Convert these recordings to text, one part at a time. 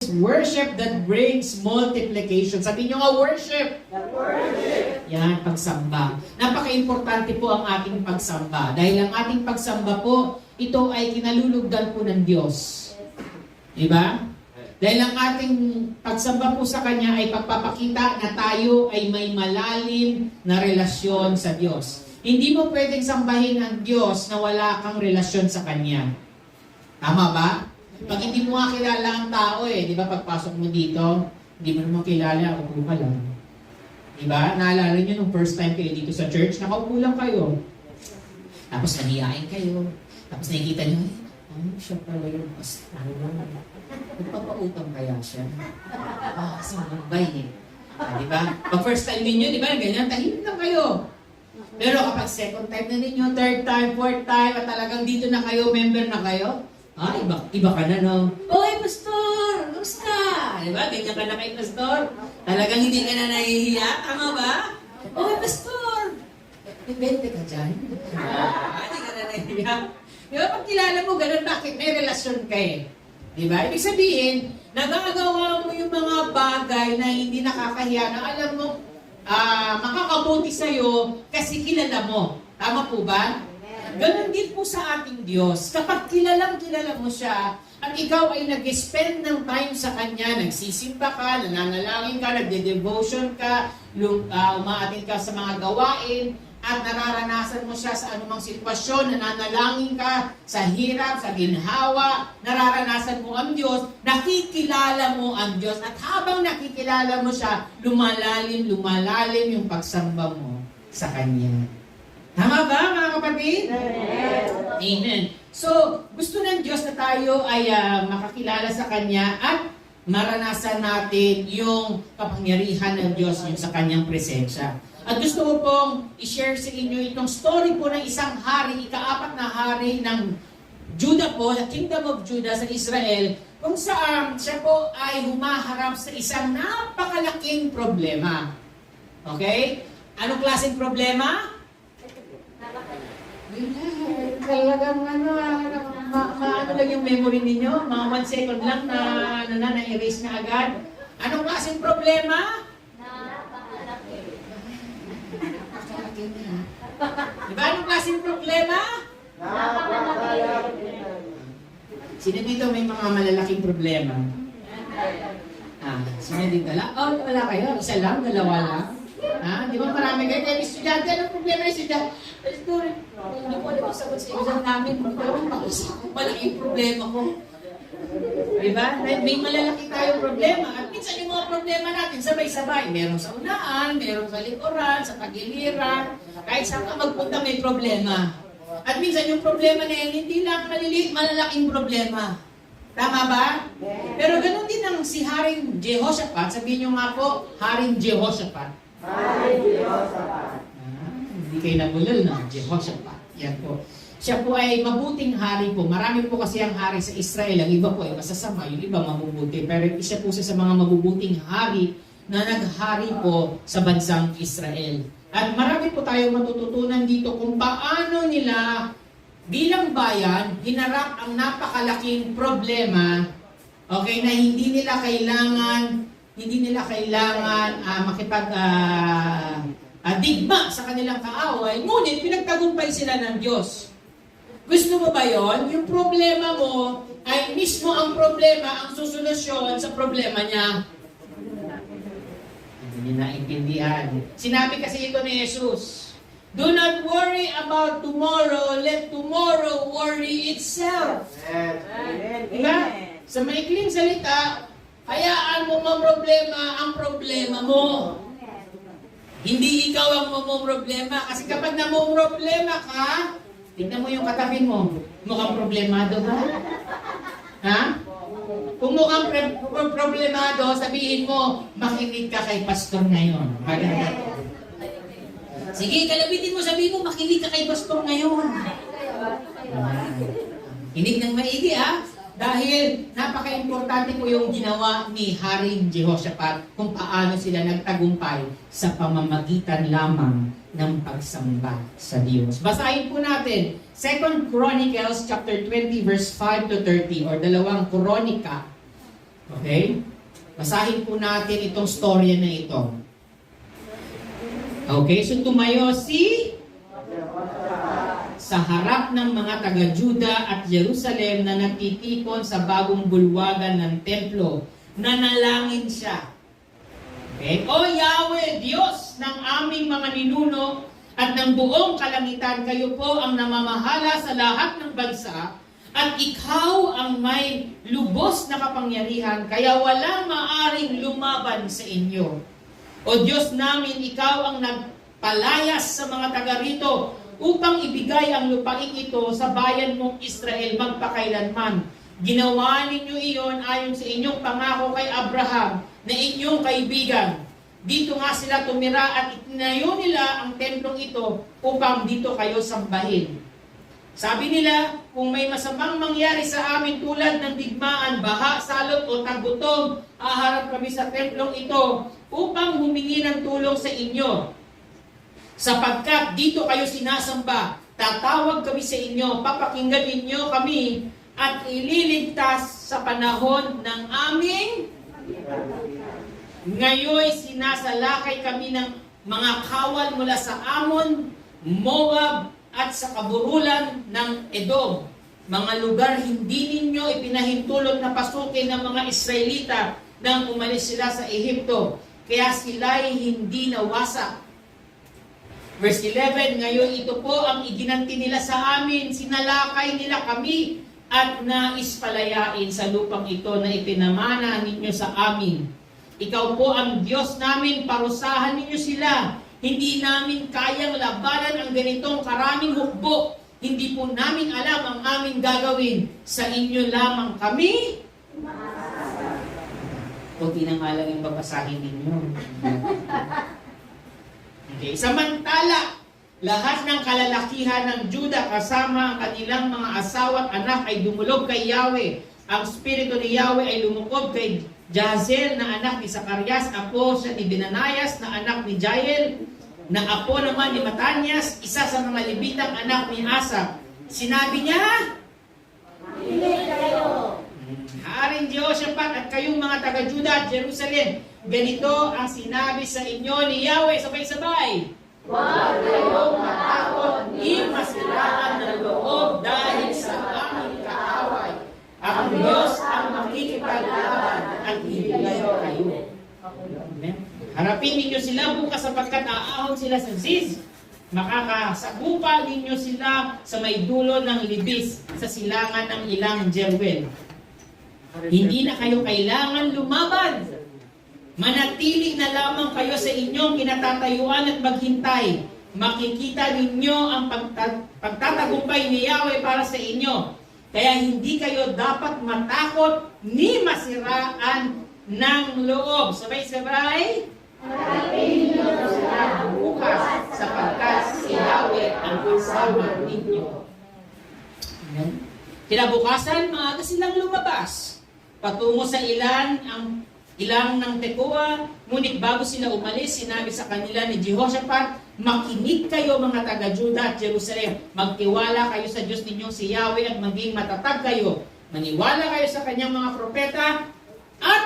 Worship that brings multiplication. Sabi nyo nga, worship. Worship. Yan, pagsamba. Napaka-importante po ang ating pagsamba. Dahil ang ating pagsamba po, ito ay kinalulugdan po ng Diyos. Diba? Dahil ang ating pagsamba po sa Kanya ay pagpapakita na tayo ay may malalim na relasyon sa Diyos. Hindi mo pwedeng sambahin ang Diyos na wala kang relasyon sa Kanya. Tama ba? Pag hindi mo nga kilala ang tao di ba pagpasok mo dito, hindi mo naman kilala, upo ka lang. Di ba? Naalala nyo nung first time kayo dito sa church, nakaupo lang kayo. Tapos naniyain kayo. Tapos nakikita nyo, siya pala yung pastor. Nagpapautang kaya siya. Sinabay di ba? Pag first time ninyo, di ba, ganyan, tahimik lang kayo. Pero kapag second time na ninyo, third time, fourth time, at talagang dito na kayo, member na kayo, iba ka na, no? Oy, pastor! Kamusta? Diba? Ganyan ka na kay pastor. Talagang hindi ka na nahihiya. Tama ba? Oy, pastor! Invente ka dyan. Hindi ka na nahihiya. Diba? Pag kilala mo, ganun, bakit? May relasyon ka Diba? Ibig sabihin, nagagawa mo yung mga bagay na hindi nakakahiya, na alam mo, makakabuti sa'yo kasi kilala mo. Tama po ba? Ganon din po sa ating Diyos. Kapag kilala mo siya, at ikaw ay nag-spend ng time sa Kanya, nagsisimba ka, nananalangin ka, nagde-devotion ka, umaatin ka sa mga gawain, at nararanasan mo siya sa anumang sitwasyon, nananalangin ka sa hirap, sa ginhawa, nararanasan mo ang Diyos, nakikilala mo ang Diyos, at habang nakikilala mo siya, lumalalim yung pagsamba mo sa Kanya. Tama ba, mga kapatid? Amen. So, gusto ng Diyos na tayo ay makakilala sa Kanya at maranasan natin yung kapangyarihan ng Diyos yung sa Kanyang presensya. At gusto ko pong i-share sa inyo itong story po ng isang hari, ika-4 na hari ng Judah po, the Kingdom of Judah sa Israel, kung saan siya po ay humaharap sa isang napakalaking problema. Okay? Anong klaseng problema? Talagang ano lang yung memory ninyo, mga 1 second lang na-erase na agad. Anong klaseng problema? Napakalaki na. Diba anong klaseng problema? Sino dito may mga malalaking problema? Sino dito lang? Wala kayo? Isa lang? Dalawa lang? Di ba marami kayo? Kaya estudyante, anong problema yung estudyante? Hindi ko alam ang sagot sa exam namin. Malaking problema ko. Diba? May malalaki tayong problema. At minsan yung mga problema natin, sabay-sabay. Meron sa unaan, meron sa likuran, sa pagiliran. Kahit saan ka magpunta may problema. At minsan yung problema na yan, hindi lang maliliit, malalaking problema. Tama ba? Pero ganun din ang si Haring Jehoshaphat. Sabihin nyo nga po, Haring Jehoshaphat. Haring Jehoshaphat. Hindi kayo nabulol na, Jehoshaphat. Yan po. Siya po ay mabuting hari po. Marami po kasi ang hari sa Israel. Ang iba po ay masasama, yung iba mabubuti. Pero isa po sa mga mabubuting hari na naghari po sa bansang Israel. At marami po tayong matututunan dito kung paano nila bilang bayan hinarap ang napakalaking problema, okay, na hindi nila kailangan digma sa kanilang kaaway, ngunit pinagtagumpay sila ng Diyos. Gusto mo ba yon? Yung problema mo ay mismo ang problema, ang susolusyon sa problema niya. Hindi niya naintindihan. Sinabi kasi ito ni Jesus, do not worry about tomorrow, let tomorrow worry itself. Diba? Sa maikling salita, hayaan mo problema ang problema mo. Hindi ikaw ang problema. Kasi kapag problema ka, tignan mo yung katabi mo. Mukhang problemado ba? Ha? Kung mukhang problemado, sabihin mo, makinig ka kay pastor ngayon. Maganda. Sige, kalabitin mo, sabihin mo, makinig ka kay pastor ngayon. Kinig ng maigi, Dahil napaka-importante po yung ginawa ni Haring Jehoshaphat kung paano sila nagtagumpay sa pamamagitan lamang ng pagsamba sa Diyos. Basahin po natin 2 Chronicles chapter 20 verse 5 to 30 or 2 Kronika Okay? Basahin po natin itong storya na ito. Okay, so tumayo sa harap ng mga taga-Juda at Jerusalem na nagtitipon sa bagong bulwagan ng templo. Nanalangin siya. Okay? O Yahweh, Diyos ng aming mga ninuno at ng buong kalangitan, kayo po ang namamahala sa lahat ng bansa at ikaw ang may lubos na kapangyarihan, kaya walang maaring lumaban sa inyo. O Diyos namin, ikaw ang nagpalayas sa mga taga rito upang ibigay ang lupaing ito sa bayan mong Israel magpakailanman. Ginawa ninyo iyon ayon sa inyong pangako kay Abraham na inyong kaibigan. Dito nga sila tumira at itinayo nila ang templong ito upang dito kayo sambahin. Sabi nila, kung may masamang mangyari sa amin tulad ng digmaan, baha, salot o tagutom, haharap kami sa templong ito upang humingi ng tulong sa inyo. Sapagkat dito kayo sinasamba, tatawag kami sa inyo, papakinggan ninyo kami at ililigtas sa panahon ng aming. Ngayon sinasalakay kami ng mga kawal mula sa Amon, Moab at sa kaburulan ng Edom. Mga lugar hindi ninyo ipinahintulot na pasukin ng mga Israelita nang umalis sila sa Ehipto. Kaya sila'y hindi nawasak. Verse 11, ngayon ito po ang iginanti nila sa amin. Sinalakay nila kami at naispalayain sa lupang ito na ipinamana ninyo sa amin. Ikaw po ang Diyos namin, parusahan ninyo sila. Hindi namin kayang labanan ang ganitong karaming hukbo. Hindi po namin alam ang aming gagawin. Sa inyo lamang kami. Kunti na nga lang yung babasahin ninyo. Okay. Samantala, lahat ng kalalakihan ng Juda kasama ang kanilang mga asawa at anak ay dumulog kay Yahweh. Ang Espiritu ni Yahweh ay lumukob kay Jahaziel na anak ni Zacarias, apo siya ni Benanias na anak ni Jael, na apo naman ni Matanias, isa sa mga Levitang anak ni Asa. Sinabi niya, Makinig kayo. Haring Jehoshaphat at kayong mga taga-Juda at Jerusalem, ganito ang sinabi sa inyo ni Yahweh, sabay-sabay. Huwag kayong matakot, Di masiraan ng loob dahil sa aming kaaway. Ang Diyos ang makikipaglaban at ibigay kayo. Amen. Harapin ninyo sila bukas sapagkat aahon sila sa Ziz. Makakasagupa ninyo sila sa may dulo ng libis sa silangan ng ilang Jeruel. Hindi na kayo kailangan lumaban. Manatili na lamang kayo sa inyong kinatatayuan at maghintay. Makikita ninyo ang pagtatagumpay ni Yahweh para sa inyo. Kaya hindi kayo dapat matakot ni masiraan ng loob. Sabay-sabay. Harapin niyo sila Bukas sapagkat si Yahweh ang kasama ninyo. Amen. Kinabukasan, maaga silang lumabas patungo sa ilang ng Tekoa, ngunit bago sila umalis, sinabi sa kanila ni Jehoshaphat, makinig kayo mga taga-Juda at Jerusalem, magtiwala kayo sa Diyos ninyong si Yahweh at maging matatag kayo. Maniwala kayo sa kanyang mga propeta at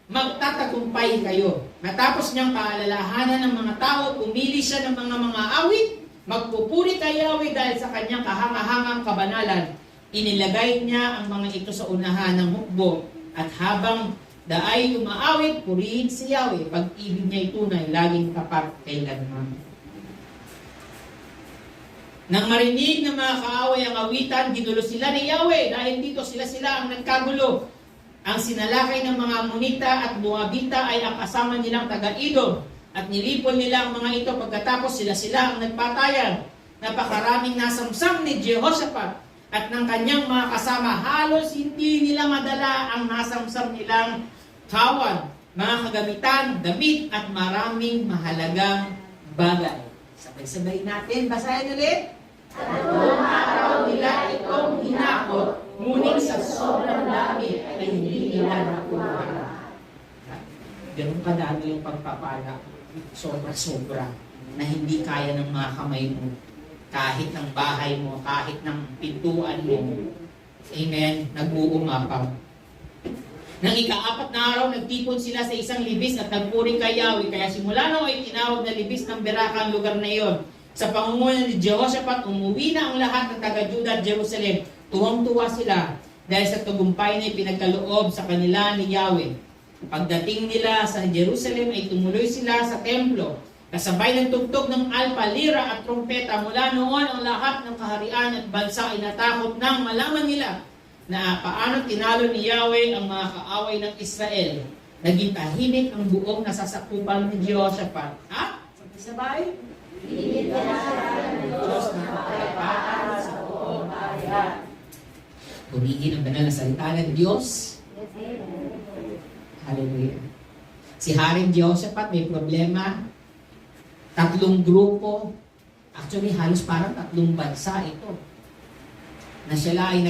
magtatagumpay kayo. Matapos niyang paalalahanan ng mga tao, pumili siya ng mga awit, magpupuri kay Yahweh dahil sa kanyang kahangahangang kabanalan. Inilagay niya ang mga ito sa unahan ng hukbo at habang daay umaawit, purihin si Yahweh. Pag-ibig niya tunay, laging tapat kailanman. Nang marinig ng mga kaaway ang awitan, ginulo sila ni Yahweh dahil dito sila ang nagkagulo. Ang sinalakay ng mga Amonita at Moabita ay ang kasama nilang taga-Edom at nilipon nila ang mga ito pagkatapos sila ang nagpatayan. Napakaraming nasamsam ni Jehoshaphat at ng kanyang mga kasama, halos hindi nila madala ang nasamsam nilang kawan, mga kagamitan, damit at maraming mahalagang bagay. Sabay-sabay natin, basahin ulit. At noong araw nila itong hinakot, ngunit sa sobrang dami ay hindi nila nakuha. Ganun kadami yung pagpapala, sobra-sobra, na hindi kaya ng mga kamay mo. Kahit ng bahay mo, kahit ng pintuan mo. Amen. Nag-uumapaw. Nang ika-4 na araw, nagtipon sila sa isang libis at nagpuri kay Yahweh. Kaya simula noon ay tinawag na libis ng Beraka ang lugar na iyon. Sa pangunguna ni Jehoshaphat, umuwi na ang lahat ng taga-Juda at Jerusalem. Tuwang-tuwa sila dahil sa tagumpay na ipinagkaloob sa kanila ni Yahweh. Pagdating nila sa Jerusalem ay tumuloy sila sa templo. Kasabay ng tugtog ng alpa, lira at trompeta. Mula noon ang lahat ng kaharian at bansa ay natakot nang malaman nila na paano tinalo ni Yahweh ang mga kaaway ng Israel. Naging tahimik ang buong nasasakupan ni Jehoshaphat. Ha? Sabay? Hindi ka ng Diyos na kapayapaan sa buong bayan. Purihin ang banal na salita ng Diyos. Hallelujah. Si Haring Jehoshaphat may problema. 3 grupo. Actually, halos parang 3 bansa ito. Na sila ay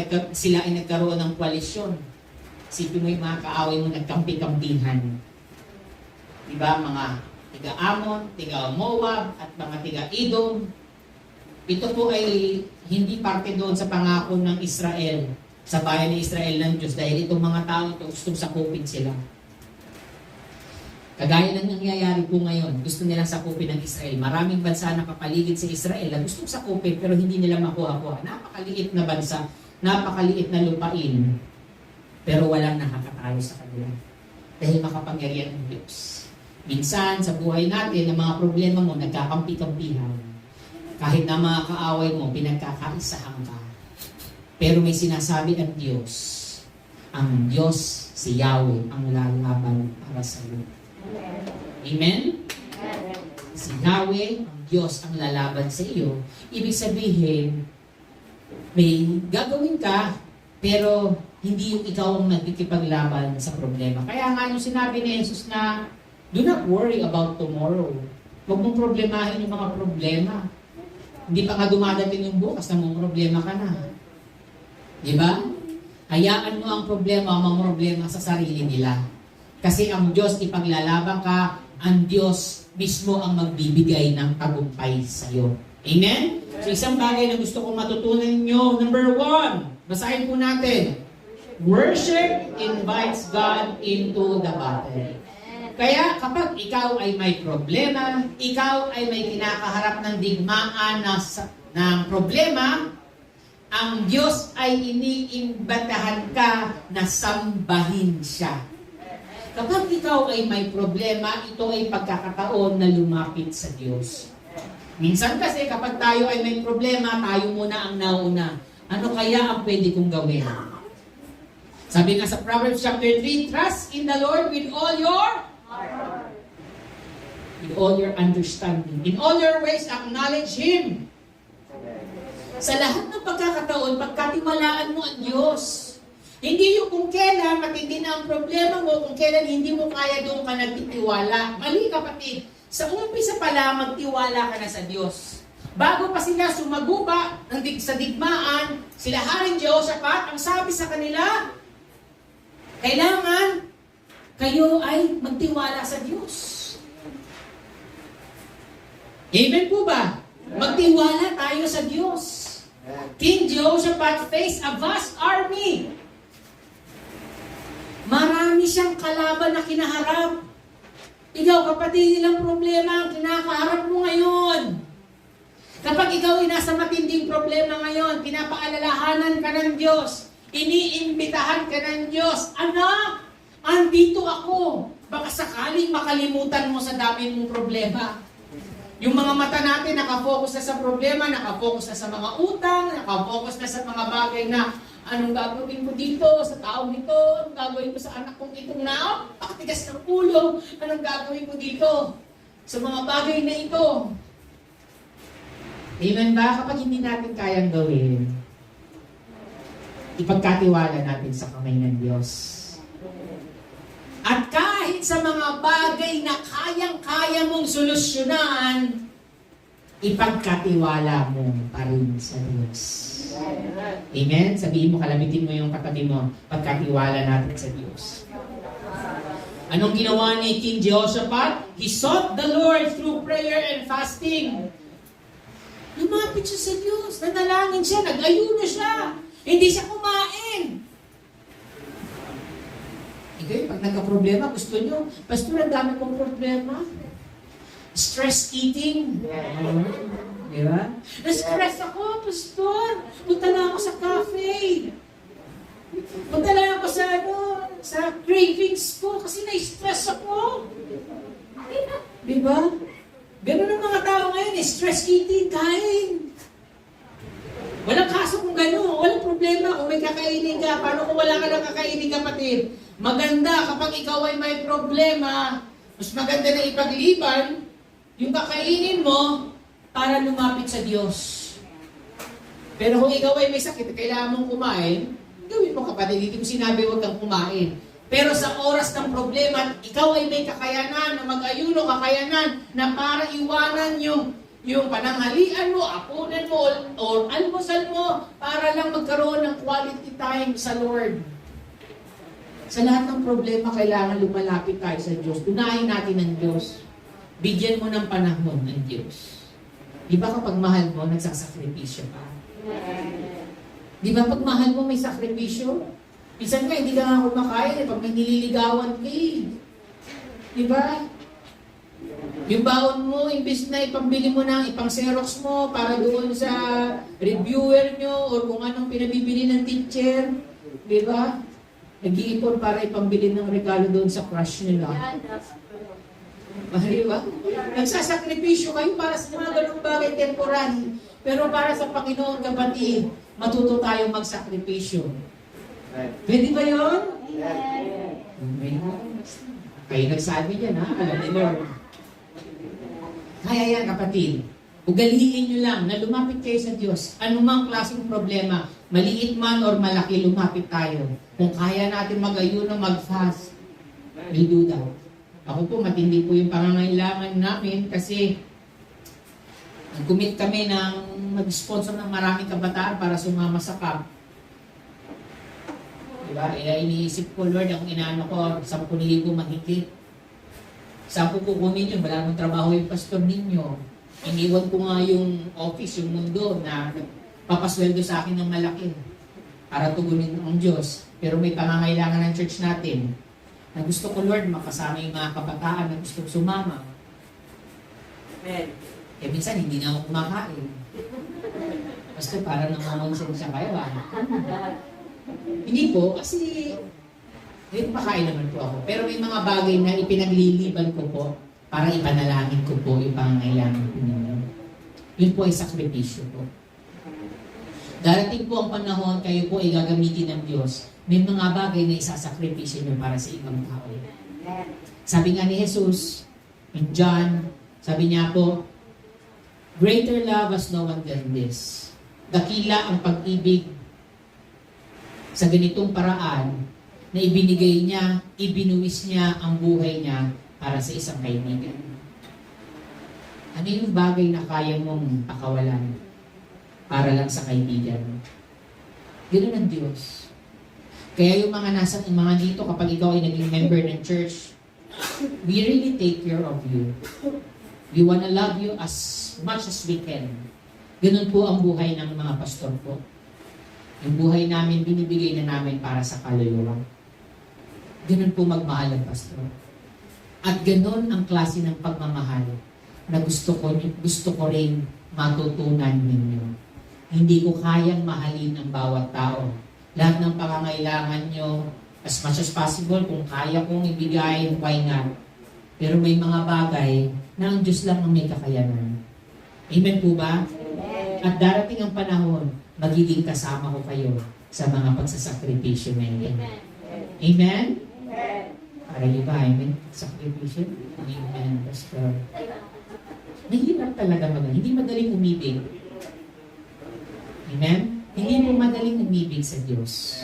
nagkaroon ng koalisyon. Isipin mo yung mga kaaway mo nagkampi-kampihan. Diba? Mga tiga-Amon, tiga-Moab, at mga tiga-Edom. Ito po ay hindi parte doon sa pangako ng Israel, sa bayan ni Israel ng Diyos, dahil itong mga tao ito gustong sakupin sila. Kagaya ng nangyayari po ngayon, gusto nilang sakupin ng Israel. Maraming bansa na kapaligid sa Israel na gustong sakupin pero hindi nila makuha-kuha. Napakaliit na bansa, napakaliit na lupain, pero walang nakakatalo sa kanila. Dahil makapangyarihan ng Diyos. Minsan sa buhay natin, ang mga problema mo, nagkakampi-kampihan. Kahit na mga kaaway mo, pinagkakaisahan ka. Pero may sinasabi ang Diyos. Ang Diyos, si Yahweh, ang lalaban para sa iyo. Amen? Si Yahweh, ang Diyos, ang lalaban sa iyo. Ibig sabihin, may gagawin ka, pero hindi yung ikaw ang nagkikipaglaban sa problema. Kaya nga yung sinabi ni Jesus na, do not worry about tomorrow. Huwag mong problemahin yung mga problema. Hindi pa nga dumadating yung bukas na mong problema ka na. Diba? Hayaan mo ang problema, ang mga problema sa sarili nila. Kasi ang Diyos ipaglalaban ka, ang Diyos mismo ang magbibigay ng tagumpay sa iyo. Amen? So isang bagay na gusto kong matutunan ninyo, number 1, basahin po natin. Worship invites God into the battle. Kaya kapag ikaw ay may problema, ikaw ay may kinakaharap ng digmaan ng problema, ang Diyos ay iniimbatahan ka na sambahin siya. Kapag ikaw ay may problema, ito ay pagkakataon na lumapit sa Diyos. Minsan kasi kapag tayo ay may problema, tayo muna ang nauna. Ano kaya ang pwede kong gawin? Sabi nga sa Proverbs chapter 3, trust in the Lord with all your heart. With all your understanding. In all your ways, acknowledge Him. Sa lahat ng pagkakataon, pagkatiwalaan mo ang Diyos. Hindi yung kung kailan matindi na ang problema mo, kung kailan hindi mo kaya doon ka nagtitiwala. Mali kapatid, sa umpisa pala magtiwala ka na sa Diyos. Bago pa sila sumaguba sa digmaan, sila Haring Jehoshaphat, ang sabi sa kanila, kailangan kayo ay magtiwala sa Diyos. Amen po ba? Magtiwala tayo sa Diyos. King Jehoshaphat faced a vast army. Marami siyang kalaban na kinaharap. Ikaw, kapatid, ilang problema ang kinakaharap mo ngayon. Kapag ikaw ay nasa matinding problema ngayon, pinapaalalahanan ka ng Diyos, iniimbitahan ka ng Diyos, anak, andito ako. Baka sakaling makalimutan mo sa dami mong problema. Yung mga mata natin nakafocus na sa problema, nakafocus na sa mga utang, nakafocus na sa mga bagay na anong gagawin ko dito sa taong ito, anong gagawin ko sa anak kong itong pakatigas ng ulo, anong gagawin ko dito sa mga bagay na ito. Amen ba? Kapag hindi natin kayang gawin, ipagkatiwala natin sa kamay ng Diyos. At kahit sa mga bagay na kayang-kaya mong solusyonan, ipagkatiwala mo pa rin sa Diyos. Amen? Sabihin mo, kalamitin mo yung katabi mo, pagkatiwala natin sa Diyos. Anong ginawa ni King Jehoshaphat? He sought the Lord through prayer and fasting. Lumapit siya sa Diyos, nanalangin siya, nag-ayuno siya, hindi siya kumain. pag nagka-problema, gusto nyo, Pastor, ang dami kong problema. Stress eating. Di ba? Na-stress ako, Pastor. Punta na ako sa cafe. Punta na ako sa cravings ko kasi na-stress ako. Di ba? Ganun ang mga tao ngayon, stress eating, kain. Walang kaso kung gano'n, walang problema kung may kakainin ka. Paano kung wala ka ng kakainin, kapatid? Maganda kapag ikaw ay may problema, mas maganda na ipagliban yung kakainin mo para lumapit sa Diyos. Pero kung ikaw ay may sakit, kailangan mong kumain, gawin mo, kapatid. Hindi ko sinabi huwag kang kumain. Pero sa oras ng problema, ikaw ay may kakayanan na mag-ayuno, kakayanan na para iwanan yung pananghalian mo, apunan mo, or almusal mo, para lang magkaroon ng quality time sa Lord. Sa lahat ng problema, kailangan lumalapit tayo sa Diyos. Unahin natin ang Diyos. Bigyan mo ng panahon ng Diyos. Di ba kapag mahal mo, nagsasakripisyo ka? Di ba pag mahal mo, may sakripisyo? Minsan ka, hindi ka nga kumakain pag may nililigawan ka eh. Di ba? Yung baon mo, imbis na ipambili mo ng ipang Xerox mo para doon sa reviewer nyo or kung anong pinabibili ng teacher. Di ba? Nag-iipon para ipambili ng regalo doon sa crush nila. Di ba? Nagsasakripisyo kayo para sa mga ganung bagay temporary. Pero para sa Panginoon, kapatid, matuto tayong magsakripisyo. Pwede ba yun? Kayo nagsabi dyan, ha? Alam ni Lord. Kaya yan, kapatid. Ugaliin nyo lang na lumapit kayo sa Diyos. Anumang klaseng problema, maliit man or malaki, lumapit tayo. Kung kaya natin mag-ayuno, mag-fast, we'll do that. Ako po, matindi po yung pangangailangan namin kasi nag-commit kami ng mag-sponsor ng maraming kabataan para sumama sa camp. Diba? Iniisip ko, Lord, ang inaano ko, 10,000 mahigit. Saan ko kukunin yun? Wala nang trabaho yung pastor ninyo. Iniwan ko nga yung office, yung mundo na papasweldo sa akin ng malaki para tugunin ang Diyos. Pero may pangangailangan ng church natin na gusto ko, Lord, makasama yung mga kabataan na gusto sumama. Amen. Eh minsan, hindi na ako kumakain. Basta parang nangangonsen siya kayo, Hindi po, kasi pakain naman po ako. Pero may mga bagay na ipinagliliban ko po para ipanalangin ko po yung pangangailangan ko ninyo. Yun po ay sakripisyo po. Darating po ang panahon, kayo po ay gagamitin ng Diyos. May mga bagay na isasakripisyo nyo para sa ibang tao. Sabi nga ni Jesus, in John, sabi niya po, greater love has no one than this. Dakila ang pag-ibig sa ganitong paraan na ibinigay niya, ibinuwis niya ang buhay niya para sa isang kaibigan. Ano yung bagay na kaya mong pakawalan para lang sa kaibigan? Ganoon ang Diyos. Kaya yung mga dito, kapag ikaw ay naging member ng church, we really take care of you. We wanna love you as much as we can. Ganun po ang buhay ng mga pastor po. Yung buhay namin, binibigay na namin para sa kaluluwa. Ganun po magmahal ang pastor. At ganun ang klase ng pagmamahal na gusto ko rin matutunan ninyo. Hindi ko kayang mahalin ang bawat tao. Lahat ng pangangailangan nyo, as much as possible, kung kaya kong ibigay, why not? Pero may mga bagay na ang Diyos lang ang may kakayanan. Amen po ba? At darating ang panahon, magiging kasama ko kayo sa mga pagsasakripisyo na yan. Amen? Para iba, amen? Sakripisyo? Amen, Pastor. Nahirap talaga hindi madaling umibig. Amen? Hindi mo madaling umibig sa Diyos.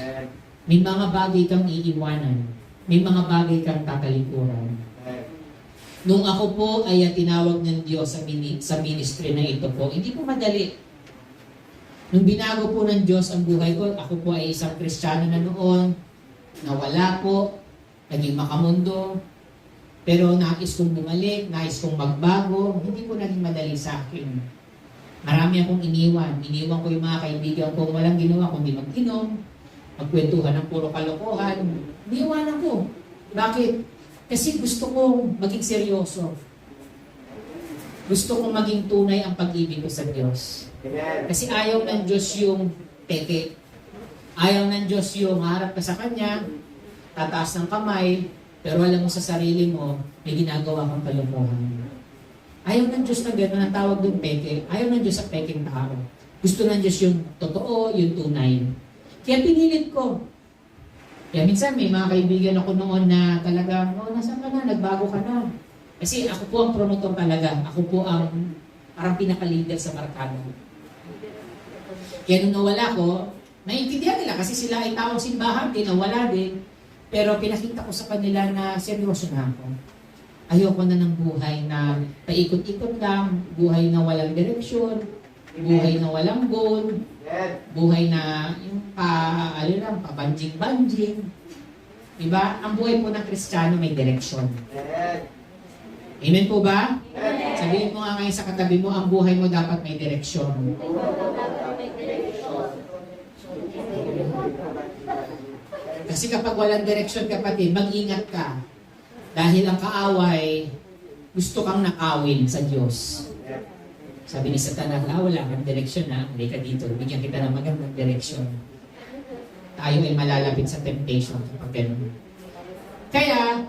May mga bagay kang iiwanan. May mga bagay kang tatalikuran. Nung ako po ay tinawag ng Diyos sa ministry na ito po, hindi po madali. Nung binago po ng Diyos ang buhay ko, ako po ay isang Kristiyano na noon, nawala po, naging makamundo, pero nais kong bumalik, nais kong magbago, hindi po naging madali sa akin. Marami akong iniwan. Iniwan ko yung mga kaibigan ko walang ginawa kundi mag-inom, magkwentuhan ng puro kalokohan. Iniwan ako. Bakit? Kasi gusto kong maging seryoso. Gusto kong maging tunay ang pag-ibig ko sa Diyos. Kasi ayaw ng Diyos yung peke. Ayaw ng Diyos yung harap ka sa Kanya, tataas ng kamay, pero alam mo sa sarili mo, may ginagawa kang kalokohan. Ayaw ng Diyos na gano'n, ang tawag doon peke. Ayaw ng Diyos sa peking tao. Gusto ng Diyos yung totoo, yung tunay. Kaya pinilit ko. Kaya minsan may mga kaibigan ako noon na talaga, nasaan ka na, nagbago ka na. Kasi ako po ang promotor talaga. Ako po ang parang pinaka-leader sa barkada. Kaya nung nawala ko, naiintindihan nila kasi sila ay taong simbahan, nawala din. Pero pinakita ko sa kanila na seryoso na ako. Ayoko na ng buhay na paikot-ikot lang, buhay na walang direksyon, buhay na walang goal, buhay na yung pabanjing-banjing. Diba? Ang buhay po ng Kristiyano may direksyon. Amen po ba? Sabihin mo nga ngayon sa katabi mo, ang buhay mo dapat may direksyon. Kasi kapag walang direksyon, kapatid, mag-ingat ka. Dahil ang kaaway, gusto kang nakawin sa Diyos. Sabi ni Satanas, wala kang direksyon na, hindi ka dito, bigyan kita ng magandang direksyon. Tayo ay malalapit sa temptation kapag ganun. Kaya,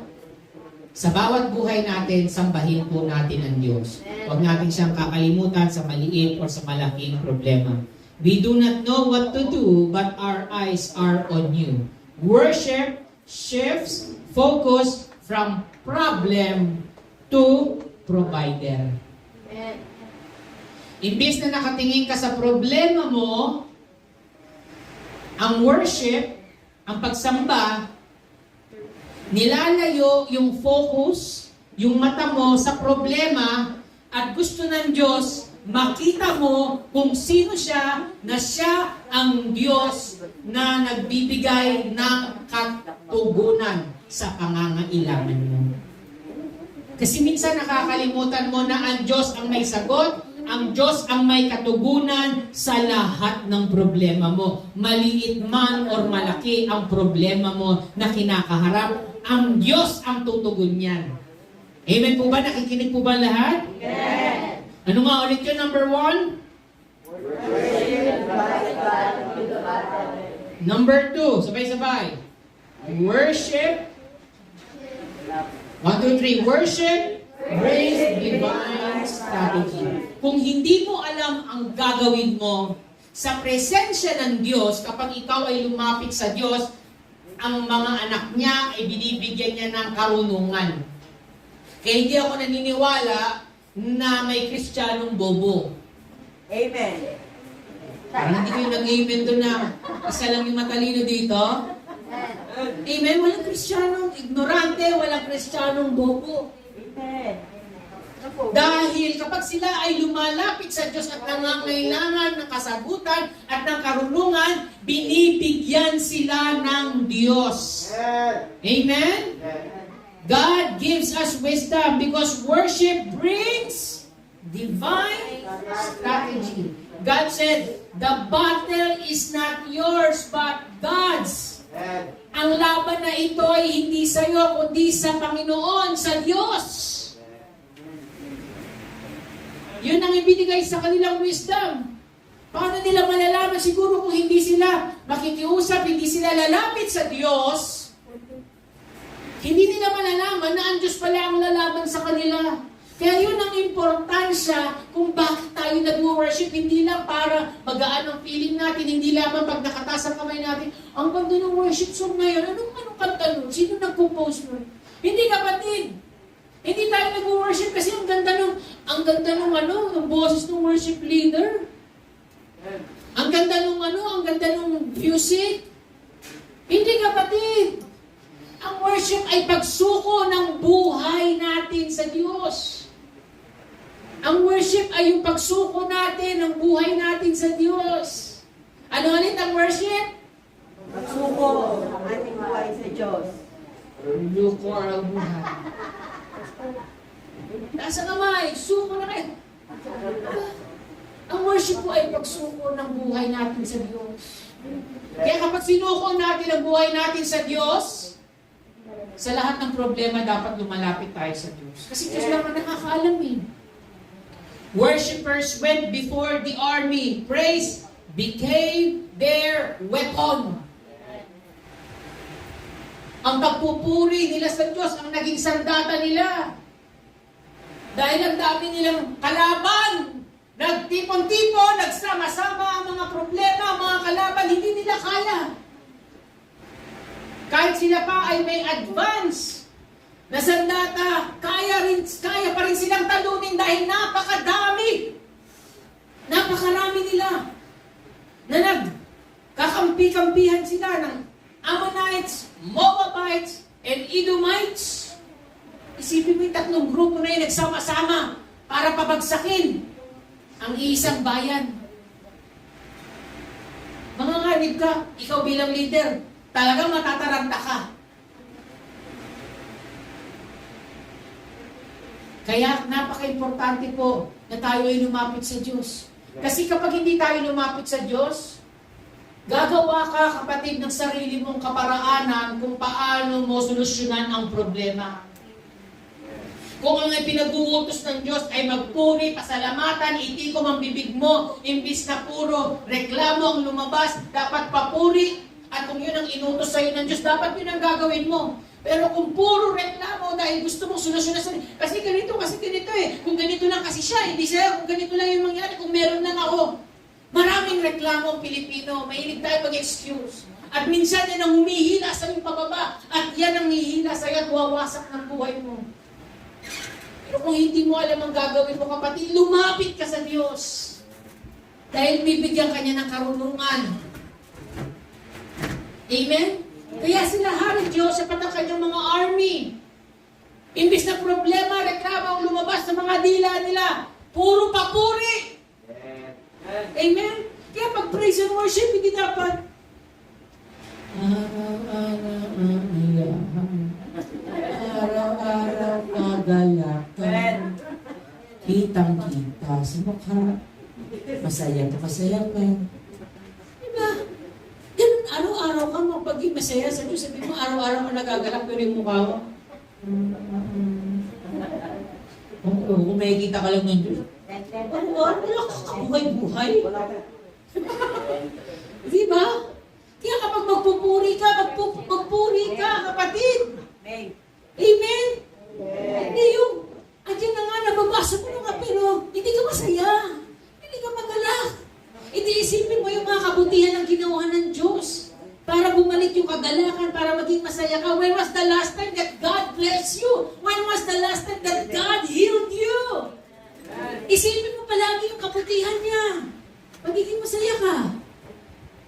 sa bawat buhay natin, sambahin po natin ang Diyos. Huwag natin siyang kakalimutan sa maliit o sa malaking problema. We do not know what to do, but our eyes are on you. Worship shifts focus from problem to provider. Imbis na nakatingin ka sa problema mo, ang worship, ang pagsamba, nilalayo yung focus, yung mata mo sa problema at gusto ng Diyos makita mo kung sino siya na siya ang Diyos na nagbibigay ng katugunan sa pangangailangan mo. Kasi minsan nakakalimutan mo na ang Diyos ang may sagot, ang Diyos ang may katugunan sa lahat ng problema mo. Maliit man or malaki ang problema mo na kinakaharap, ang Diyos ang tutugon niyan. Amen po ba? Nakikinig po ba lahat? Yes! Ano nga ulit yun, number 1? Number 2, sabay-sabay. Worship. 1, 2, 3. Worship brings divine strategy. Kung hindi mo alam ang gagawin mo sa presensya ng Diyos, kapag ikaw ay lumapit sa Diyos, ang mga anak niya ay binibigyan niya ng karunungan. Kaya hindi ako naniniwala na may Kristiyanong bobo. Amen. Parang hindi kayo nag-amen doon na isa lang yung matalino dito. Amen. Walang Kristiyanong ignorante, walang Kristiyanong bobo. Amen. Dahil kapag sila ay lumalapit sa Diyos at nangangailangan ng kasagutan at ng karunungan, binibigyan sila ng Diyos. Amen? God gives us wisdom because worship brings divine strategy. God said, the battle is not yours but God's. Ang laban na ito ay hindi sa iyo kundi sa Panginoon, sa Diyos. Yun ang ibinigay sa kanilang wisdom. Paano nila malalaman? Siguro kung hindi sila makikiusap, hindi sila lalapit sa Diyos, hindi nila malalaman na ang Diyos pala ang lalaban sa kanila. Kaya yun ang importansya kung bakit tayo nag-worship. Hindi lang para magaan ang feeling natin, hindi lamang pag nakataas ang kamay natin, ang ganda ng worship song ngayon, anong kanta nun? Sino nag-compose nun? Hindi, kapatid. Hindi tayo nag-worship kasi ang ganda ng boses ng worship leader. Ang ganda ng music. Hindi, kapatid. Ang worship ay pagsuko ng buhay natin sa Diyos. Ang worship ay yung pagsuko natin ng buhay natin sa Diyos. Ano ulit ang worship? Pagsuko ang ating buhay sa Diyos. Luko ang buhay. Taas ang kamay, suko na kayo. Ang worship po ay pagsuko ng buhay natin sa Diyos. Kaya kapag sinuko natin ang buhay natin sa Diyos, Sa lahat ng problema, dapat lumalapit tayo sa Diyos. Kasi Diyos lang ang nakakaalam eh. Worshippers went before the army. Praise became their weapon. Ang pagpupuri nila sa Diyos ang naging sandata nila. Dahil ang dami nilang kalaban, nagtipon-tipon, nagsama-sama ang mga problema, ang mga kalaban, hindi nila kaya. Kahit sila pa ay may advance na sandata, kaya pa rin silang talunin dahil napakadami. Napakarami nila na nagkakampi-kampihan sila ng Ammonites, Moabites, and Edomites. Isipin mo yung tatlong grupo na yun nagsama-sama para pabagsakin ang iisang bayan. Manganganib ka, ikaw bilang leader, talagang matataranta ka. Kaya napaka-importante po na tayo ay lumapit sa Diyos. Kasi kapag hindi tayo lumapit sa Diyos, gagawa ka, kapatid, ng sarili mong kaparaanan kung paano mo solusyonan ang problema. Kung ang pinag-uutos ng Diyos ay magpuri, pasalamatan, itikom ang bibig mo, imbis na puro reklamo ang lumabas, dapat papuri. At kung yun ang inutos sa'yo ng Diyos, dapat yun ang gagawin mo. Pero kung puro reklamo dahil gusto mong solusyonan sa kasi ganito eh. Kung ganito lang kasi siya, hindi siya, kung ganito lang yung mangyari, kung meron lang ako. Maraming reklamo ang Pilipino, mahilig tayo mag-excuse. At minsan yan ang humihila sa iyong pababa, at yan ang hihila sa iyo at wawasak ng buhay mo. Pero kung hindi mo alam ang gagawin mo, kapatid, lumapit ka sa Diyos. Dahil bibigyan ka niya ng karunungan. Amen? Kaya sila Haring Diyos sa ang kanyang mga army. Imbis na problema, reklamo ang lumabas sa mga dila nila. Puro papuri. Amen? Kaya pag praise and worship, hindi dapat araw-araw kagalakan, kitang-kita sa mukha, masaya ka. Diba? Ganun, araw-araw ka magpaging masaya sa Diyos. Sabi mo, araw-araw ka nagagalak, pero yung mukha mo, kung makikita ka lang ng Diyos, wala ka kabuhay-buhay. Diba? Kaya kapag magpupuri ka, kapatid. Amen? Hindi yung, andyan na nga, nababasa mo na nga, pero hindi ka masaya. Hindi ka magalak. Hindi isipin mo yung mga kabutihan ng ginawa ng Diyos para bumalik yung kagalakan, para maging masaya ka. When was the last time that God blessed you? When was the last time that God healed you? Isipin mo palagi yung kabutihan niya. Magiging masaya ka.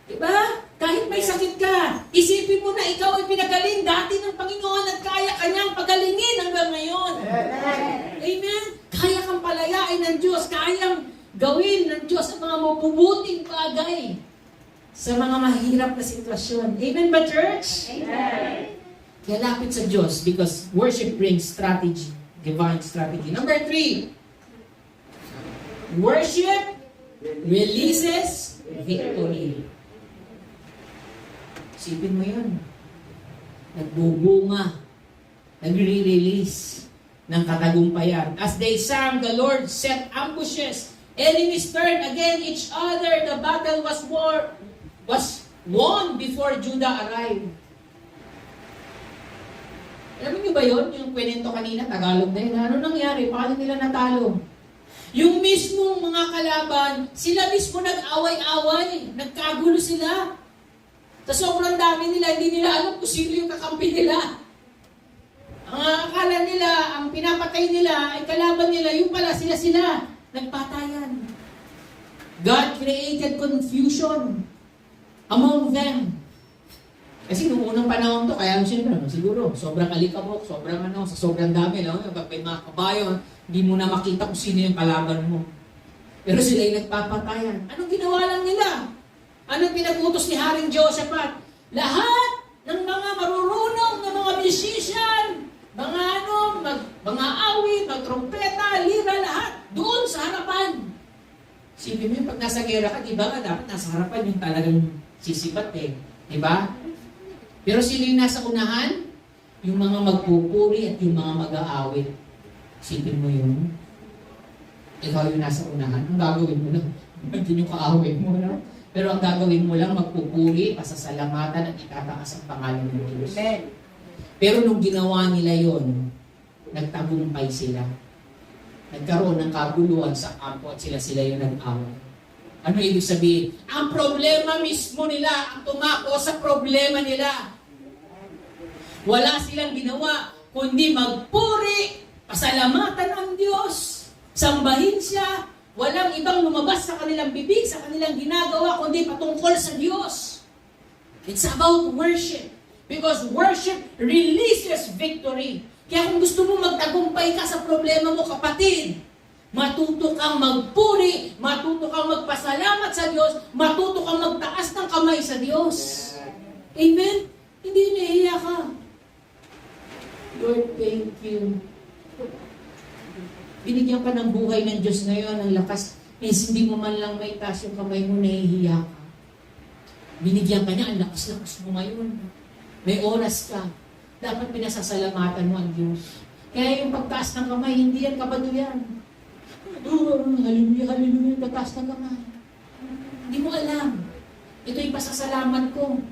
Diba? Kahit may sakit ka, isipin mo na ikaw ay pinagaling dati ng Panginoon at kaya kanyang pagalingin hanggang ngayon. Amen? Kaya kang palayain ng Diyos, kayang gawin ng Diyos ang mga mabubuting bagay sa mga mahirap na sitwasyon. Amen ba, church? Amen. Kaya lapit sa Diyos because worship brings strategy, divine strategy. Number 3, worship releases victory. Isipin mo yun. Nagbubunga, nagre-release ng katagumpayan. As they sang, the Lord set ambushes. Enemies turned against each other. The battle was won before Judah arrived. Alam niyo ba yun? Yung kwento kanina, Tagalog na yun. Ano nangyari? Paano nila natalo? Yung mismong mga kalaban, sila mismo nag-away-away. Nagkagulo sila. Sa sobrang dami nila, hindi nila alam kung sino yung kakampi nila. Ang akala nila, ang pinapatay nila, ay kalaban nila, yung pala sila, nagpatayan. God created confusion among them. Kasi noong unang panahon to, kaya siguro, sobrang alikabok, sa sobrang dami, pag may mga kabayo, hindi mo na makita kung sino yung kalaban mo. Pero sila yung nagpapatayan. Anong ginawa lang nila? Anong pinag-utos ni Haring Jehoshaphat? Lahat ng mga marurunong na mga musician, mga awit, magtrumpeta, lira, lahat, doon sa harapan. Sipin mo yung pag nasa gera ka, di ba dapat nasa harapan yung talagang sisipat eh. Di ba? Pero sino yung nasa unahan? Yung mga magpupuri at yung mga mag-aawit. Isipin mo yun. Ikaw yung nasa unahan. Ang gagawin mo lang, hindi yung kaaway mo. No? Pero ang gagawin mo lang, magpupuri, pasasalamatan at itataas ang pangalan ng Diyos. Amen. Pero nung ginawa nila yon, nagtagumpay sila. Nagkaroon ng kaguluhan sa kampo at sila yung nag-away. Ano ibig sabihin? Ang problema mismo nila, ang tumako sa problema nila. Wala silang ginawa, kundi magpuri, pasalamatan ang Diyos, sambahin siya, walang ibang lumabas sa kanilang bibig, sa kanilang ginagawa, kundi patungkol sa Diyos. It's about worship. Because worship releases victory. Kaya kung gusto mo magtagumpay ka sa problema mo, kapatid, matuto kang magpuri, matuto kang magpasalamat sa Diyos, matuto kang magtaas ng kamay sa Diyos. Amen? Hindi nahiya ka. Lord, thank you. Binigyan ka ng buhay ng Diyos ngayon, ng lakas. Hindi mo man lang may taas yung kamay mo, nahihiya ka. Binigyan ka niya, ang lakas-lakas mo ngayon. May oras ka. Dapat pinasasalamatan mo ang Diyos. Kaya yung pagtaas ng kamay, hindi yan kabaduyan. Hallelujah, hallelujah, tataas ng kamay. Hindi mo alam. Ito yung pasasalamat ko.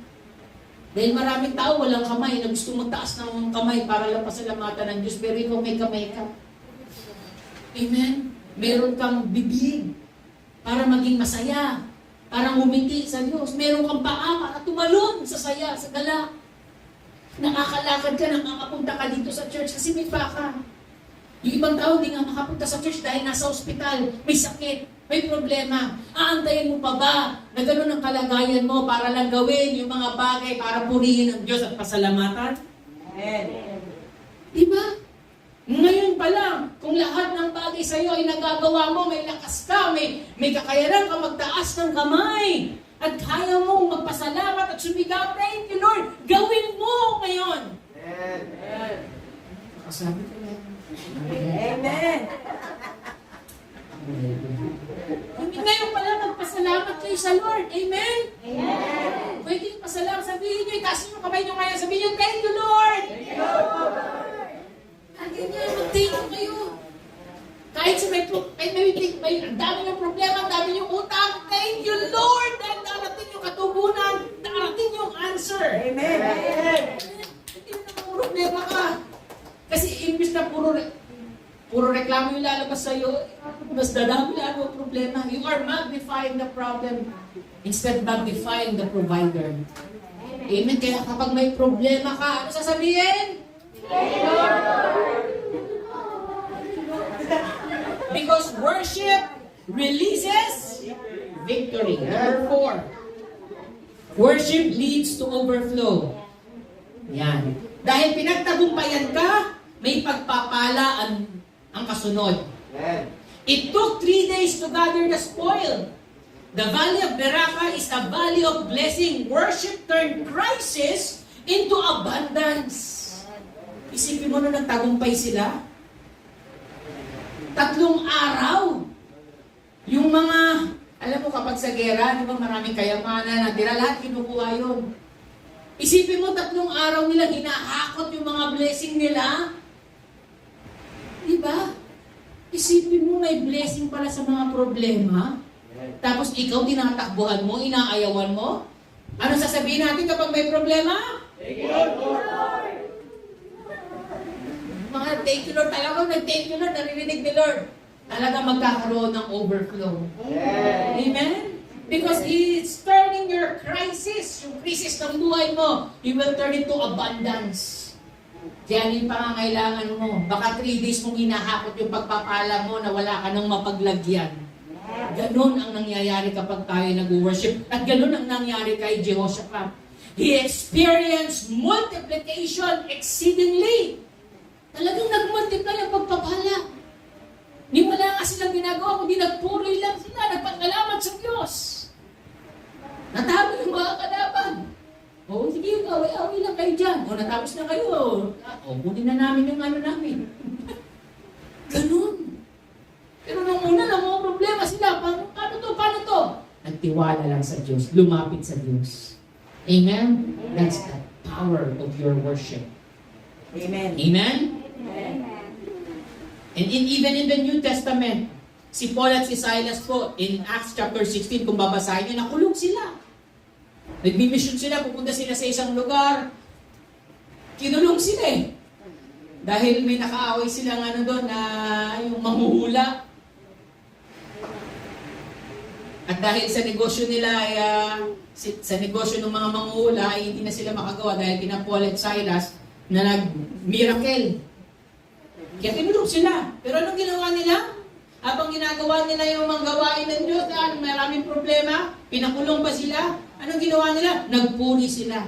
Dahil maraming tao walang kamay na gusto magtaas ng kamay para lang pasalamatan ng Diyos, pero ikaw may kamay ka. Amen? Meron kang bibig para maging masaya, para ngumiti sa Diyos. Meron kang paa para tumalon sa saya, sa gala. Nakakalakad ka, nakakapunta ka dito sa church kasi may paa ka. Yung ibang tao hindi nga makapunta sa church dahil nasa ospital, may sakit, may problema. Aantayin mo pa ba na gano'n ang kalagayan mo para lang gawin yung mga bagay para purihin ang Diyos at pasalamatan? Amen. Diba? Ngayon pa lang, kung lahat ng bagay sa iyo ay nagagawa mo, may lakas ka, may kakayanan ka magtaas ng kamay, at kaya mong magpasalamat at sumigaw, thank you Lord, gawin mo ngayon. Amen. Nakasabi ko lang. Amen. Ngayon pala magpasalamat kayo sa Lord. Amen? Amen. Pwede yung pasalamat. Sabihin nyo, itaas nyo kamay nyo ngayon. Sabihin nyo, thank you Lord. Thank you, Lord. Ganyan, mag-thank you kayo. Kahit may ang dami ng problema, ang dami yung utang, thank you Lord. Dahil darating yung katubunan, darating yung answer. Amen. Hindi na problema ka. Kasi imbis na puro reklamo yung lalabas sa'yo, mas dadami lalo ang problema. You are magnifying the problem instead magnifying the provider. Amen. Kaya kapag may problema ka, ano sasabihin? Because worship releases victory. Number 4. Worship leads to overflow. Yan. Dahil pinagtagumpayan ka, may pagpapala ang kasunod. It took 3 days to gather the spoil. The valley of Beraka is a valley of blessing. Worship turned crisis into abundance. Isipin mo na nagtagumpay sila. 3 araw. Yung mga, alam mo kapag sa gera, di ba maraming kayamanan natira, lahat kinukuha yun. Isipin mo 3 araw nila hinahakot yung mga blessing nila. Di ba? Isipin mo may blessing pala sa mga problema. Tapos ikaw tinatakbuhan mo, inaayawan mo. Ano sasabihin natin kapag may problema? Thank you, Lord. Mga thank you Lord, talagang nag-thank you Lord, naririnig ni Lord. Talagang magkakaroon ng overflow. Amen? Because it's turning your crisis, yung crisis ng buhay mo, you will turn into abundance. Diyan yung pangangailangan mo. Baka 3 days mong hinahakot yung pagpapala mo na wala ka nang mapaglagyan. Ganon ang nangyayari kapag tayo nag-worship. At ganon ang nangyari kay Jehoshaphat. He experienced multiplication exceedingly. Talagang nag-multiply ang pagpapala. Ni wala nga silang ginagawa, kundi nagpuri lang sila, nagpagkalamat sa Diyos. Natalo yung mga kalaban. O, sige, away-away lang kayo dyan. O, natapos na kayo. O, kunin na namin yung ano namin. Ganun. Pero nung una lang, mga problema sila. Paano to? Nagtiwala lang sa Diyos. Lumapit sa Diyos. Amen? That's the power of your worship. Amen. Amen? And even in the New Testament, si Paul at si Silas po, in Acts chapter 16, kung babasahin nyo, nakulong sila. Nagmi-mission sila, pupunta sila sa isang lugar. Kinulong sila eh. Dahil may nakaaway silang doon na yung manghuhula. At dahil sa negosyo nila ay, sa negosyo ng mga manghuhula ay hindi na sila makagawa dahil kina Paul at Silas na nag-miracle. Kaya kinulong sila. Pero anong ginawa nila? Habang ginagawa nila yung mga gawain ng Diyos na maraming problema, pinakulong pa sila. Anong ginawa nila? Nagpuri sila.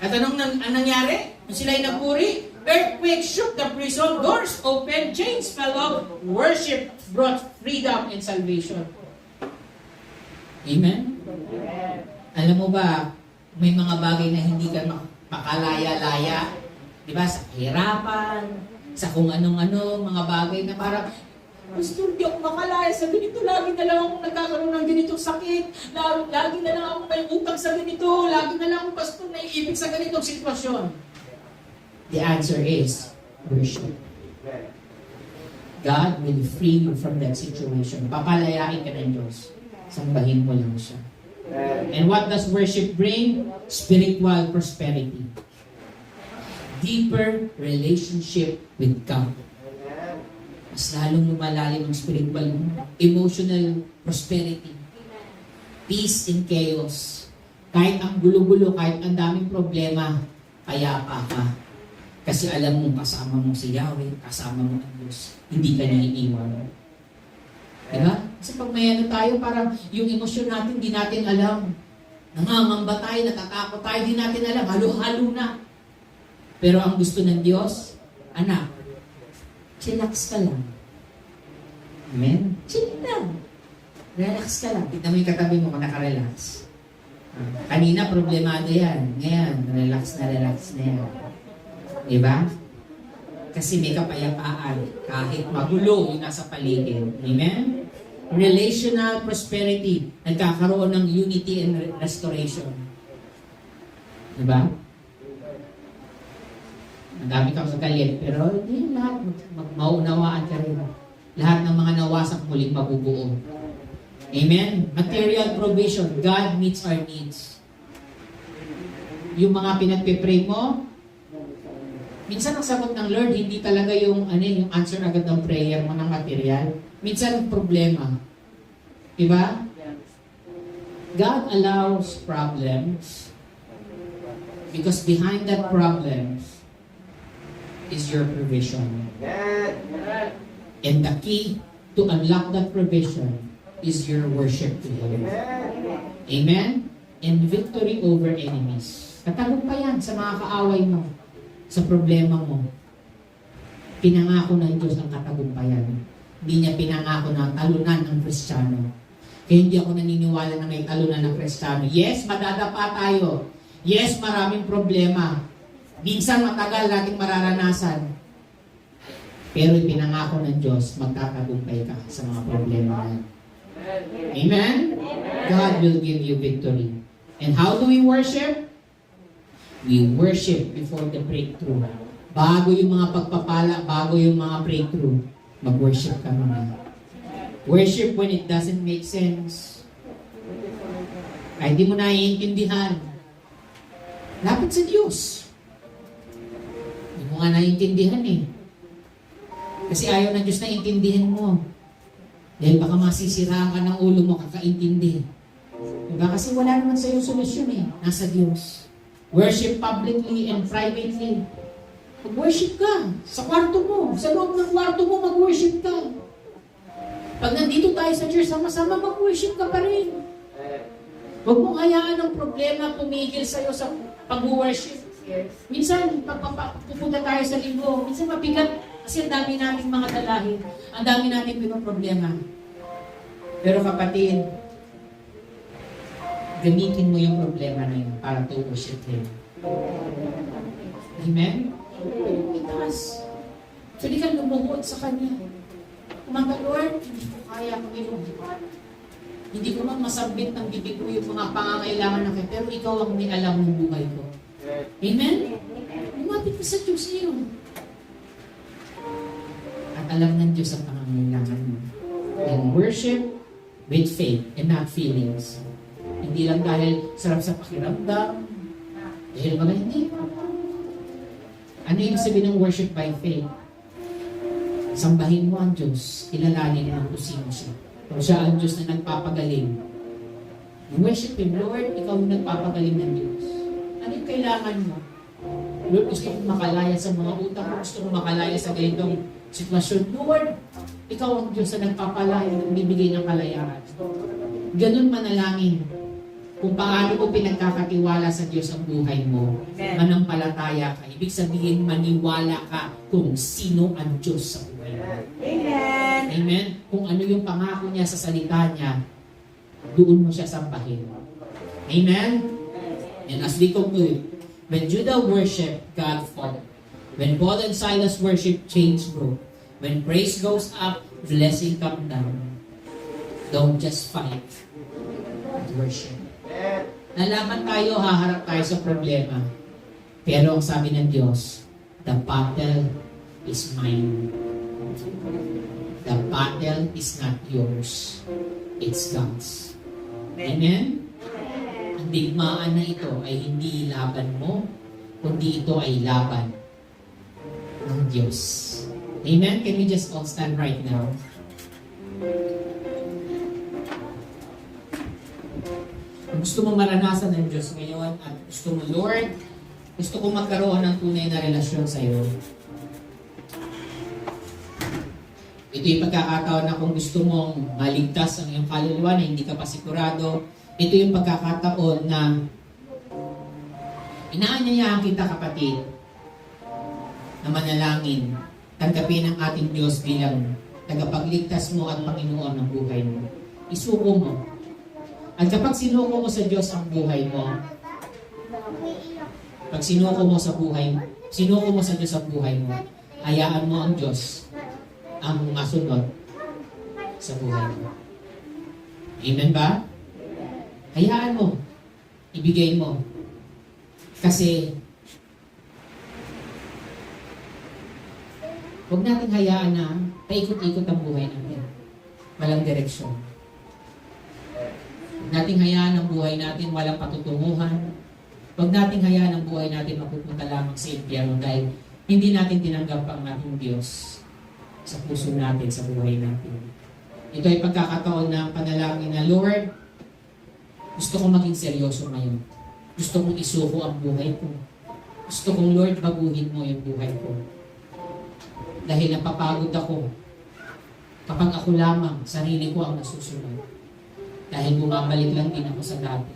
At anong nangyari? Nung sila ay nagpuri, earthquake shook the prison, doors opened, chains fell off, worship brought freedom and salvation. Amen? Alam mo ba, may mga bagay na hindi ka makalaya-laya. Di ba? Sa kahirapan, sa kung anong-ano, mga bagay na parang, Pastor, di ako makalaya sa ganito. Lagi na lang akong nagkakaroon ng ganitong sakit. Lagi na lang akong may utang sa ganito. Lagi na lang akong, Pastor, naiibig sa ganitong sitwasyon. The answer is worship. God will free you from that situation. Papalayain ka ng Diyos. Sambahin mo lang siya. And what does worship bring? Spiritual prosperity. Deeper relationship with God. Mas lalong lumalalim ang spiritual, emotional prosperity. Peace in chaos. Kahit ang gulo-gulo, kahit ang daming problema, payapa ka. Kasi alam mo, kasama mo si Yahweh, kasama mo ang Diyos. Hindi ka naiiwan. Diba? Kasi pag may tayo, parang yung emosyon natin, di natin alam. Nangangamba tayo, natatakot tayo, di natin alam. Halo-halo na. Pero ang gusto ng Diyos, anak, chillax ka lang. Amen? Chill lang. Relax ka lang. Tignan mo yung katabi mo kung nakarelax. Kanina, problemado yan. Ngayon, relax na yan. Diba? Kasi may kapayapaan. Kahit magulo yung nasa paligid. Amen? Relational prosperity. Nagkakaroon ng unity and restoration. Diba? Madami kang magalit, pero hindi lahat maunawaan ka rin. Lahat ng mga nawasak muling mabubuo. Amen? Material provision. God meets our needs. Yung mga pinagpipray mo, minsan ang sagot ng Lord, hindi talaga yung answer agad ng prayer mo ng material. Minsan ang problema. Diba? God allows problems because behind that problems is your provision. And the key to unlock that provision is your worship to Him. Amen? And victory over enemies. Katagumpayan sa mga kaaway mo, sa problema mo. Pinangako ng Diyos ang katagumpayan. Hindi niya pinangako na talunan ng Kristiyano. Kaya hindi ako naniniwala na may talunan ng Kristiyano. Yes, madadapa tayo. Yes, maraming problema. Minsan matagal nating mararanasan. Pero ipinangako ng Diyos, magtatagumpay ka sa mga problema na. Amen? God will give you victory. And how do we worship? We worship before the breakthrough. Bago yung mga pagpapala, bago yung mga breakthrough, mag-worship ka muna. Worship when it doesn't make sense. Ay, di mo naiintindihan. Lapit sa Diyos. Hindi mo nga naiintindihan eh. Kasi ayaw ng Diyos na intindihin mo. Dahil baka masisiraan ka ng ulo mo, kakaintindi. Diba? Kasi wala naman sa iyo solusyon eh. Nasa Diyos. Worship publicly and privately. Mag-worship ka. Sa kwarto mo. Sa loob ng kwarto mo, mag-worship ka. Pag nandito tayo sa church, sama-sama mag-worship ka pa rin. Huwag mong hayaan ang problema pumigil sa iyo sa pag-worship. Minsan, pupunta tayo sa linggo, minsan mabigat kasi ang dami nating mga dalahin. Ang dami nating problema. Pero kapatid, gamitin mo yung problema na yun para to worship Him. Amen? Itaas. Pwede kang lumuhod sa Kanya. Kumanga, Lord, hindi ko kaya kung ilubukan. Hindi ko man masabit ng bibig ko yung mga pangangailangan na kayo, pero ikaw ang may alam ng buhay ko. Amen? Lumapit mo sa Diyos yun. At alam ng Diyos ang pangangailangan mo. And worship with faith and not feelings. Hindi lang dahil sarap sa pakiramdam. Dahil mga hindi. Ano yung sabihin ng worship by faith? Sambahin mo ang Diyos. Kilalanin mo kung sino siya. Kung siya ang Diyos na nagpapagaling. Worship Him. Lord, ikaw ang nagpapagaling ng Diyos. Ano yung kailangan mo? Lord, gusto kong makalaya sa mga utang ko. Gusto kong makalaya sa ganitong sitwasyon. Lord, ikaw ang Diyos na nagpapalaya, nagbibigay ng kalayaan. Ganun manalangin. Kung paano mo pinagkakatiwala sa Diyos ang buhay mo, manampalataya ka. Ibig sabihin, maniwala ka kung sino ang Diyos sa buhay mo. Amen. Amen? Kung ano yung pangako niya sa salita niya, doon mo siya sambahin. Amen? And as we conclude, when Judah worshiped, God followed. When Paul and Silas worship, chains broke. When praise goes up, blessing come down. Don't just fight, but worship. Nalaman tayo, haharap tayo sa problema. Pero ang sabi ng Diyos, the battle is mine. The battle is not yours. It's God's. Amen? Ang digmaan na ito ay hindi laban mo, kundi ito ay laban ng Diyos. Amen? Can we just all stand right now? Kung gusto mo maranasan ng Diyos ngayon at gusto mo, Lord, gusto ko magkaroon ng tunay na relasyon sa iyo. Ito yung pagkakataon na kung gusto mong maligtas ang iyong kaluluwa na hindi ka pa sigurado, ito yung pagkakataon na inaanyayahan kita, kapatid, na manalangin, tanggapin ang ating Diyos bilang tagapagligtas mo at Panginoon ng buhay mo. Isuko mo. At kapag sinuko mo sa Diyos ang buhay mo, pag sinuko mo sa Diyos ang buhay mo, hayaan mo ang Diyos ang masunod sa buhay mo. Amen ba? Hayaan mo. Ibigay mo. Kasi huwag natin hayaan na paikot-ikot ang buhay natin. Walang direksyon. Huwag nating hayaan ang buhay natin walang patutunguhan. Huwag nating hayaan ang buhay natin mapupunta lamang sa impyerno dahil hindi natin tinanggap ang ating Diyos sa puso natin, sa buhay natin. Ito ay pagkakataon ng panalangin na, Lord, gusto kong maging seryoso ngayon. Gusto kong isuko ang buhay ko. Gusto kong, Lord, baguhin mo yung buhay ko. Dahil napapagod ako kapag ako lamang, sarili ko ang nasusunod. Dahil bumabalik lang din ako sa dati.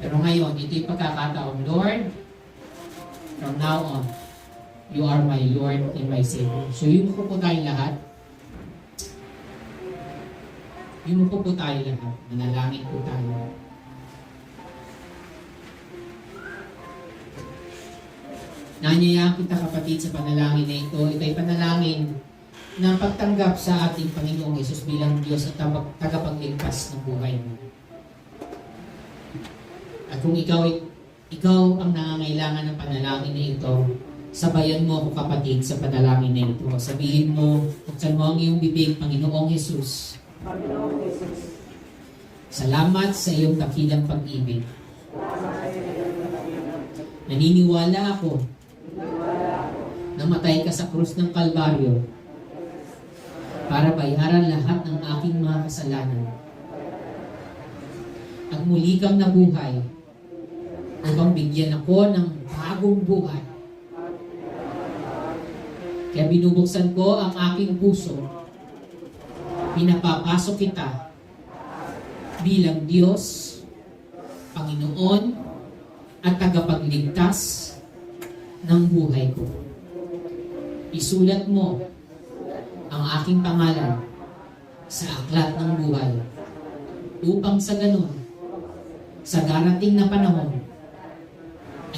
Pero ngayon, ito yung pagkakataon, Lord, from now on, you are my Lord and my Savior. So yun po tayo lahat. Yun po tayo lahat. Manalangin po tayo. Nanyayaan kita, kapatid, sa panalangin na ito. Ito ay panalangin na pagtanggap sa ating Panginoong Hesus bilang Diyos at tagapagligtas ng buhay mo. At kung ikaw ang nangangailangan ng panalangin na ito, sabayan mo ako, kapatid, sa panalangin na ito. Sabihin mo, buksan mo ang iyong bibig, Panginoong Hesus. Salamat sa iyong dakilang pag-ibig. Naniniwala ako namatay ka sa krus ng Kalbaryo para bayaran lahat ng aking mga kasalanan. At muli kang nabuhay upang bigyan ako ng bagong buhay. Kaya binubuksan ko ang aking puso. Pinapapasok kita bilang Diyos, Panginoon, at tagapagligtas ng buhay ko. Isulat mo ang aking pangalan sa aklat ng buhay upang sa ganun, sa darating na panahon,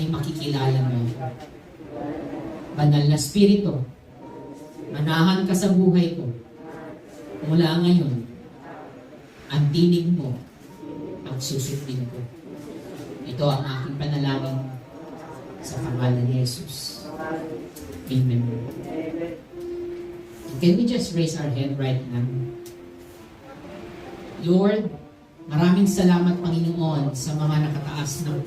ay makikilala mo. Banal na Espiritu, manahan ka sa buhay ko. Mula ngayon, ang tinig mo ang susundin ko. Ito ang aking panalangin sa pangalan ni Jesus. Amen. Can we just raise our hand right now? Lord, maraming salamat, Panginoon, sa mga nakataas na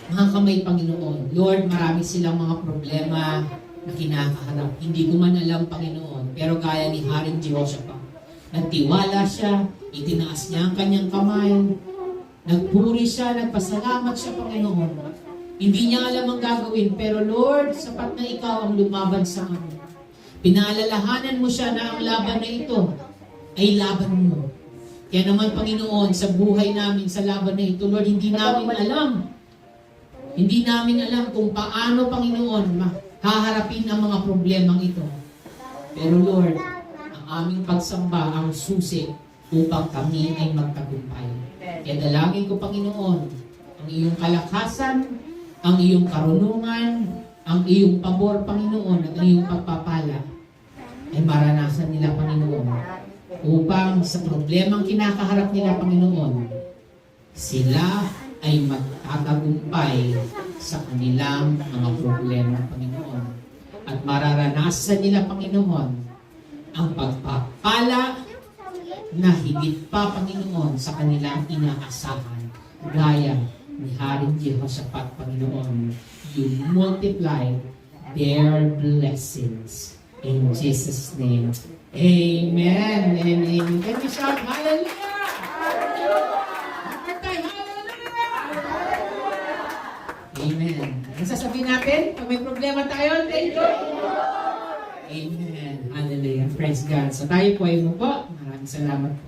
mga kamay, Panginoon. Lord, marami silang mga problema na kinakaharap. Hindi ko man alam, Panginoon, pero gaya ni Haring Jehoshaphat, nagtiwala siya, itinaas niya ang kanyang kamay, nagpuri siya, nagpasalamat siya, Panginoon. Hindi niya alam ang gagawin, pero Lord, sapat na ikaw ang lumaban sa amin. Pinaalalahanan mo siya na ang laban na ito ay laban mo. Kaya naman, Panginoon, sa buhay namin, sa laban na ito, Lord, hindi namin alam. Hindi namin alam kung paano, Panginoon, haharapin ang mga problemang ito. Pero Lord, ang aming pagsamba ang susi upang kami ay magtagumpay. Kaya dalangin ko, Panginoon, ang iyong kalakasan, ang iyong karunungan, ang iyong pabor, Panginoon, at ang iyong pagpapala ay maranasan nila, Panginoon, upang sa problemang kinakaharap nila, Panginoon, sila ay magtatagumpay sa kanilang mga problema, Panginoon. At mararanasan nila, Panginoon, ang pagpapala na higit pa, Panginoon, sa kanilang inaasahan. Gaya ni Haring Jehoshaphat, Panginoon, you multiply their blessings. In Jesus' name, amen and amen. Can we shout hallelujah? One more time, hallelujah! Amen. Ano sasabihin natin? Pag may problema tayo, thank you. Amen. Hallelujah. Praise God. So tayo po ay mo po. Maraming salamat po.